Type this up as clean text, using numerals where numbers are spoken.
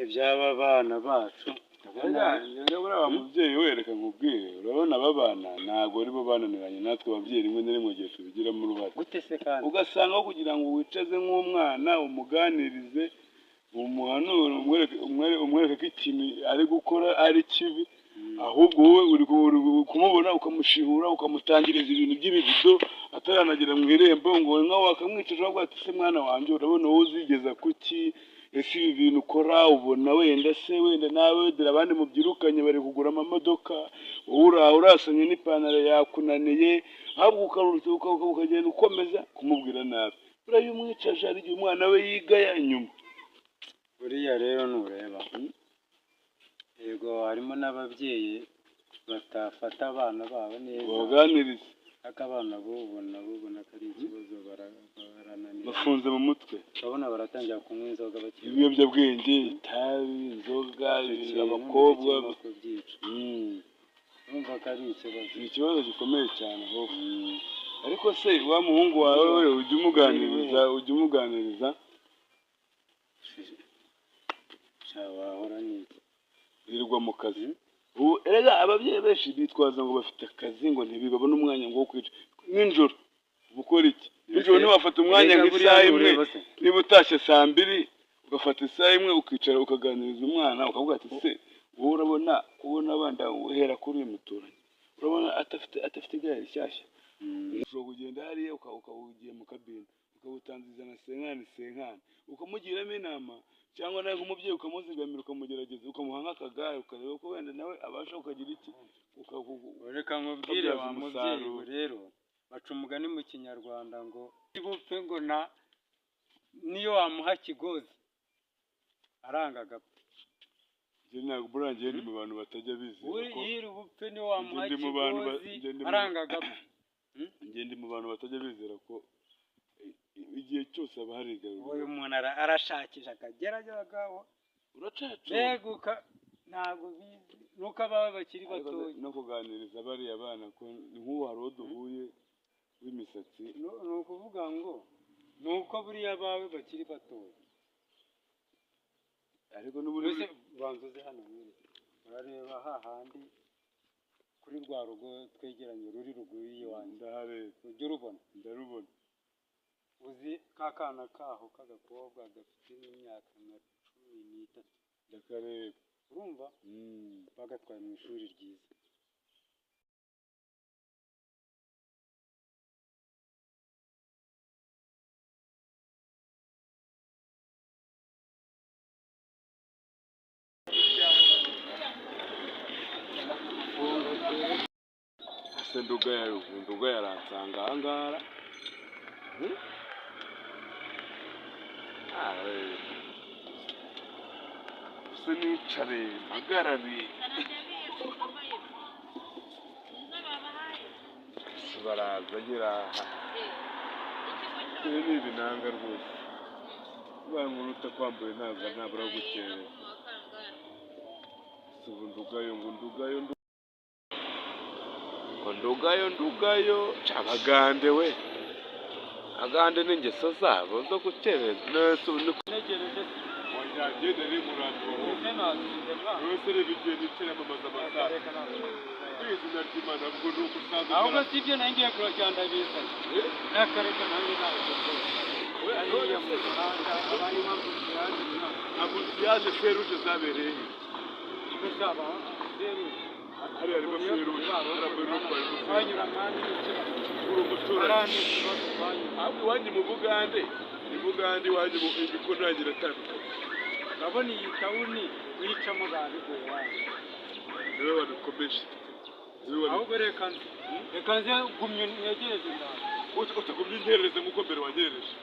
iby'aba bana bacu urabona wa mubyeyi wereka nkubwire urabona aba bana ntabwo ari bo bananiranye natwe ababyeyi rimwe na rimwe gihe tubigiramo uruhare gute se kandi ugasanga aho kugira ngo wicaze nk'umwana umuganirize umuhanure umwereke ko ikintu ari gukora ari kibi ahubwo wowe uri kumubona ukamushihura ukamutangiriza ibintu by'ibibido ataranagera mu irembo ngo nkaho wakamwicaje ahubwo ati se mwana wanjye urabona wowe uzigeza kuki ese ibi bintu ukora ubona wenda nawe dore abandi mubyirukanye bari kugura amamodoka wowe uraho urasamye n'ipantaro yakunaniye ahubwo ukagenda ukomeza kumubwira nabi buriya iyo umwicaje hari igihe umwana we yigaya inyuma buriya rero nureba yego harimo n'ababyeyi batafata abana babo neza baganiriza ariko abana bo ubona ko ari ikibazo barananira bafunze mu mutwe urabona baratangira kunywa inzoga bakiri ibiyobyabwenge itabi inzoga abakobwa urumva ko ari ikibazo ni ikibazo gikomeye cyane ahubwo ariko se wa muhungu wawe ujya umuganiriza wahora n'iki birirwa mu kazi ubu erega ababyeyi benshi bitwaza ngo bafite akazi ngo ntibabone umwanya ngo wo kwica nijoro ukora iki nijoro ntiwafata umwanya nk'isaha imwe niba utashye saa 2 ugafata isaha imwe ukicara ukaganiriza umwana ukavuga ati se wowe urabona abandi uhera kuri uyu muturanyi urabona atafite igare rishyashya ushobora kugenda hariya ukawugiye mu kabine ukawutangiza na senkani ukamugiramo inama cyangwa nawe nk'umubyeyi ukamuzigamira ukamugerageza ukamuha nk'akagare ukareba ko wenda nawe abasha kukagira iki reka nkubwire wa mubyeyi rero baca umugani mu kinyarwanda ngo ibupfe ngo niyo wamuha kigozi aranga agapfa ntabwo burangiye ndi mu bantu batajya bizera ko ubupfe niyo wamuha kigozi aranga agapfa ngende mu bantu batajya bizera ko igihe cyose aba hari igaruriro uyu muntu arashakisha akagerageza gaho uracaca beguka ntabwo bizi nuko ababa bakiri batoya no kuganiriza bariya bana ko nk'uwo hari uwo duhuye w'imisatsi ni ukuvuga ngo nuko buriya abawe bakiri batoya ariko n'ubundi ubanza uze hano urareba hahandi kuri rwa rugo twegeranye ruri ruguru y'iwanjye ndahareba ujya urubona ndarubona uzi kakana kaho k'agakobwa gafite n'imyaka nka 13 ndakareba urumva bagatwaye mu ishuri ryiza ese nduga yaransanga ahangaha ese nicare mpagarare baraza nyiraha ibi ni ibinanga rwose ubaye umuntu utakwambuye ntabwo ntabura gukerera ubu ndugayo cabagande we agande n'ingeso zabo zo gukereza nese ubu negereje wajyagenda ari murango wese reba igihe n'icyamamaza amasaha kwizina ry'Imana ubwo ni uko usanga ahubwo si ibyo nangiye kurajyanda bizanye n'akareka nanjye ntabwo ariya mu muhanda abari ambutiyaje feruje zabereye bizaba feruje hari harimo feruje banyura kandi uri umuturanyi ahubwo iwanyu mu Bugande iwanyu ko ntangira atandukanye urabona iyi tawuni wicamo babigoye wanyu niwe wabikomeje ahubwo reka nze gumye negereje ngaho utagumye interereze nk'uko mbere wanyereje